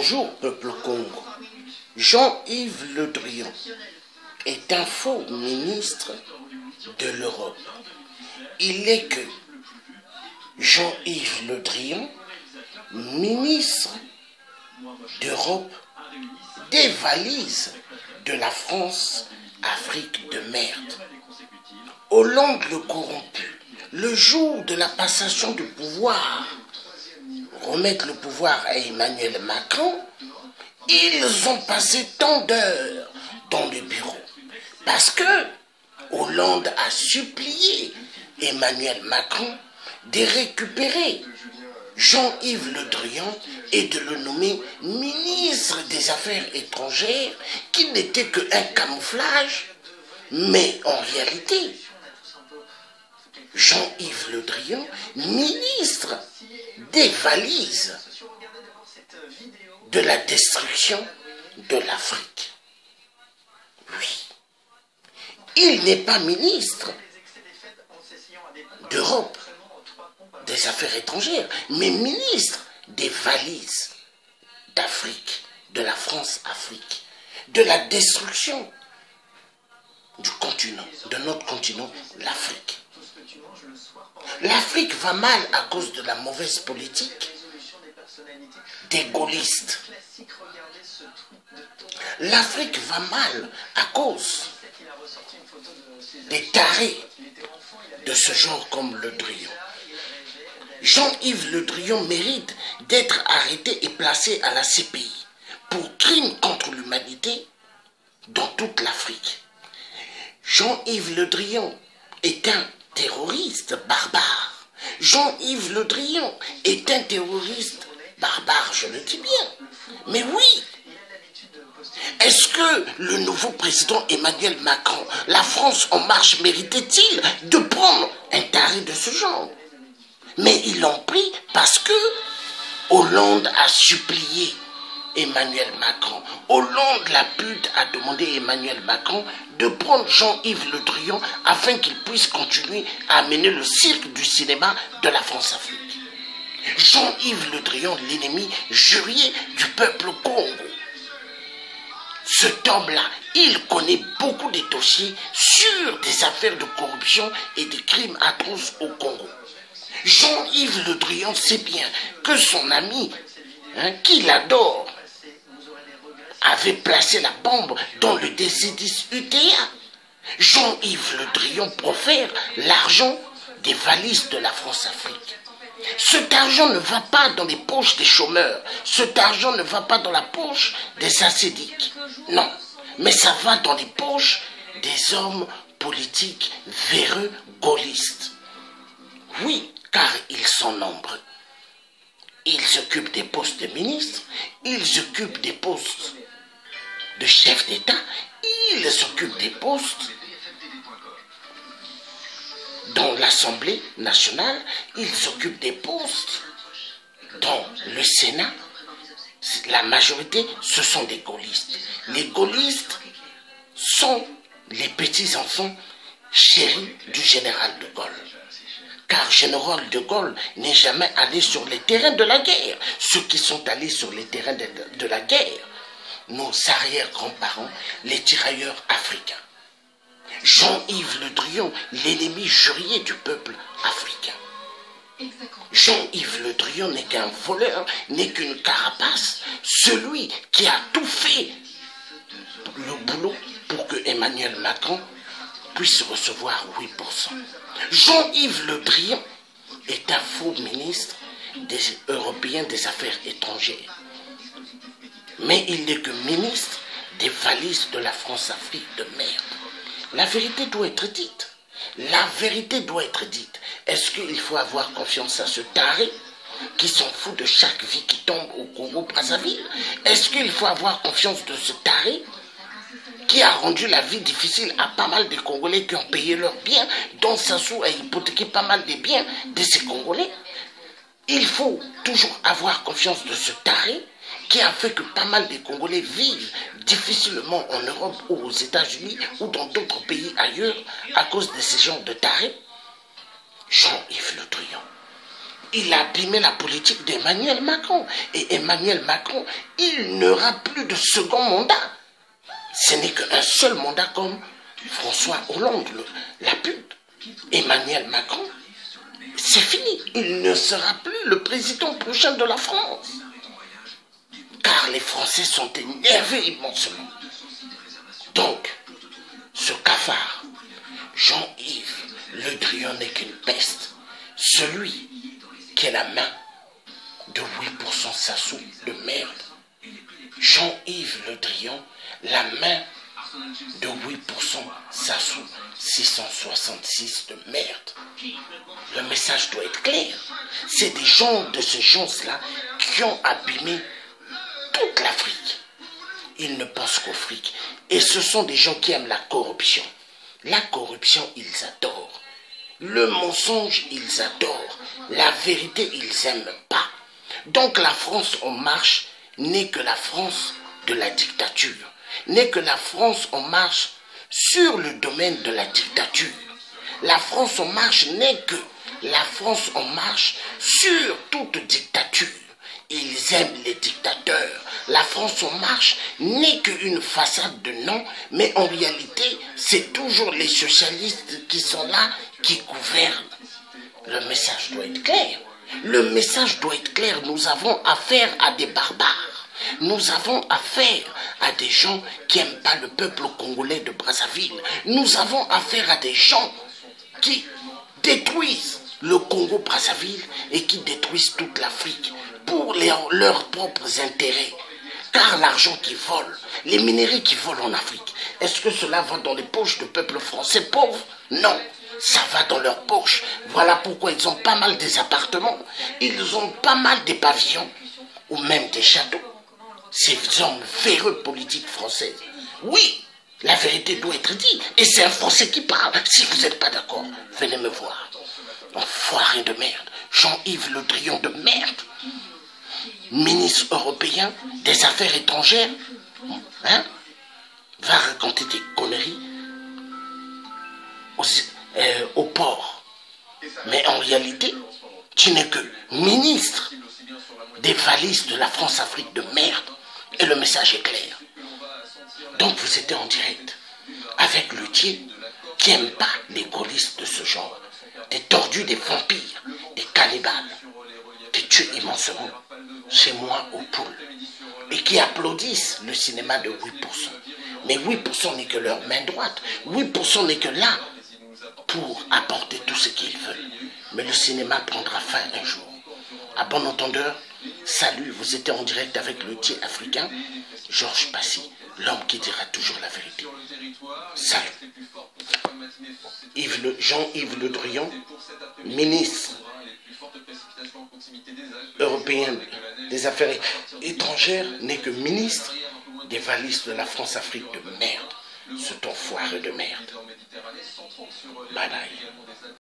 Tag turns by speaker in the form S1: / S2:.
S1: Bonjour, peuple Congo. Jean-Yves Le Drian est un faux ministre de l'Europe. Il n'est que Jean-Yves Le Drian, ministre d'Europe, des valises de la France, Afrique de merde. Hollande le corrompu, le jour de la passation du pouvoir, remettre le pouvoir à Emmanuel Macron, ils ont passé tant d'heures dans le bureau. Parce que Hollande a supplié Emmanuel Macron de récupérer Jean-Yves Le Drian et de le nommer ministre des Affaires étrangères, qui n'était qu'un camouflage, mais en réalité, Jean-Yves Le Drian, ministre des valises de la destruction de l'Afrique. Oui. Il n'est pas ministre d'Europe, des Affaires étrangères, mais ministre des valises d'Afrique, de la France-Afrique, de la destruction du continent, de notre continent, l'Afrique. L'Afrique va mal à cause de la mauvaise politique des gaullistes. L'Afrique va mal à cause des tarés de ce genre comme Le Drian. Jean-Yves Le Drian mérite d'être arrêté et placé à la CPI pour crimes contre l'humanité dans toute l'Afrique. Jean-Yves Le Drian est un terroriste barbare. Jean-Yves Le Drian est un terroriste barbare, je le dis bien. Mais oui, est-ce que le nouveau président Emmanuel Macron, la France en marche, méritait-il de prendre un taré de ce genre? Mais ils l'ont pris parce que Hollande a supplié Emmanuel Macron. Hollande, la pute, a demandé à Emmanuel Macron de prendre Jean-Yves Le Drian afin qu'il puisse continuer à mener le cirque du cinéma de la France-Afrique. Jean-Yves Le Drian, l'ennemi juré du peuple Congo. Cet homme-là, il connaît beaucoup de dossiers sur des affaires de corruption et de crimes atroces au Congo. Jean-Yves Le Drian sait bien que son ami, qu'il adore, avait placé la bombe dans le DC-10 UTA. Jean-Yves Le Drian profère l'argent des valises de la France-Afrique. Cet argent ne va pas dans les poches des chômeurs. Cet argent ne va pas dans la poche des ascédiques. Non, mais ça va dans les poches des hommes politiques véreux gaullistes. Oui, car ils sont nombreux. Ils occupent des postes de ministres, ils occupent des postes de chefs d'État, ils occupent des postes dans l'Assemblée nationale, ils occupent des postes dans le Sénat. La majorité, ce sont des gaullistes. Les gaullistes sont les petits-enfants chéris du général de Gaulle. Car général de Gaulle n'est jamais allé sur les terrains de la guerre. Ceux qui sont allés sur les terrains de la guerre, nos arrière-grands-parents, les tirailleurs africains. Jean-Yves Le Drian, l'ennemi juré du peuple africain. Jean-Yves Le Drian n'est qu'un voleur, n'est qu'une carapace, celui qui a tout fait le boulot pour que Emmanuel Macron puisse recevoir 8%. Jean-Yves Le Drian est un faux ministre des Européens des Affaires étrangères. Mais il n'est que ministre des valises de la France-Afrique de merde. La vérité doit être dite. La vérité doit être dite. Est-ce qu'il faut avoir confiance à ce taré qui s'en fout de chaque vie qui tombe au Congo-Brazzaville? Est-ce qu'il faut avoir confiance de ce taré qui a rendu la vie difficile à pas mal de Congolais qui ont payé leurs biens, dont Sassou a hypothéqué pas mal des biens de ces Congolais? Il faut toujours avoir confiance de ce taré qui a fait que pas mal de Congolais vivent difficilement en Europe ou aux États-Unis ou dans d'autres pays ailleurs à cause de ces genres de tarés. Jean-Yves Le Drian, il a abîmé la politique d'Emmanuel Macron. Et Emmanuel Macron, il n'aura plus de second mandat. Ce n'est qu'un seul mandat comme François Hollande l'a pu. Emmanuel Macron, c'est fini. Il ne sera plus le président prochain de la France. Car les Français sont énervés immensement. Donc, ce cafard, Jean-Yves Le Drian n'est qu'une peste. Celui qui a la main de 8% Sassou de merde. Jean-Yves Le Drian, la main de 8% Sassou 666 de merde. Le message doit être clair. C'est des gens de ces gens-là qui ont abîmé toute l'Afrique. Ils ne pensent qu'au fric. Et ce sont des gens qui aiment la corruption. La corruption, ils adorent. Le mensonge, ils adorent. La vérité, ils n'aiment pas. Donc la France en marche n'est que la France de la dictature. N'est que la France en marche sur le domaine de la dictature. La France en marche n'est que la France en marche sur toute dictature. Ils aiment les dictateurs. La France en marche n'est qu'une façade de nom, mais en réalité, c'est toujours les socialistes qui sont là, qui gouvernent. Le message doit être clair. Le message doit être clair. Nous avons affaire à des barbares. Nous avons affaire à des gens qui n'aiment pas le peuple congolais de Brazzaville. Nous avons affaire à des gens qui détruisent le Congo-Brazzaville et qui détruisent toute l'Afrique pour leurs propres intérêts. Car l'argent qu'ils volent, les minerais qu'ils volent en Afrique, est-ce que cela va dans les poches du peuple français pauvre? Non, ça va dans leurs poches. Voilà pourquoi ils ont pas mal des appartements, ils ont pas mal des pavillons, ou même des châteaux. Ces hommes véreux politiques français. Oui, la vérité doit être dite. Et c'est un Français qui parle. Si vous n'êtes pas d'accord, venez me voir. Enfoiré de merde. Jean-Yves Le Drian de merde. Ministre européen des Affaires étrangères. Hein? Va raconter des conneries au port. Mais en réalité, tu n'es que ministre des valises de la France-Afrique de merde. Et le message est clair. Donc vous étiez en direct avec Luthier qui n'aime pas les gaullistes de ce genre. Des tordus, des vampires, des cannibales, qui tuent immensement chez moi au poule. Et qui applaudissent le cinéma de 8%. Mais 8% n'est que leur main droite. 8% n'est que là pour apporter tout ce qu'ils veulent. Mais le cinéma prendra fin un jour. À bon entendeur, salut, vous étiez en direct avec le Luthier africain, Georges Passy, l'homme qui dira toujours la vérité. Salut. Jean-Yves Le Drian, ministre européen des Affaires étrangères, n'est que ministre des valises de la France-Afrique de merde. Ce enfoiré de merde. Bye bye.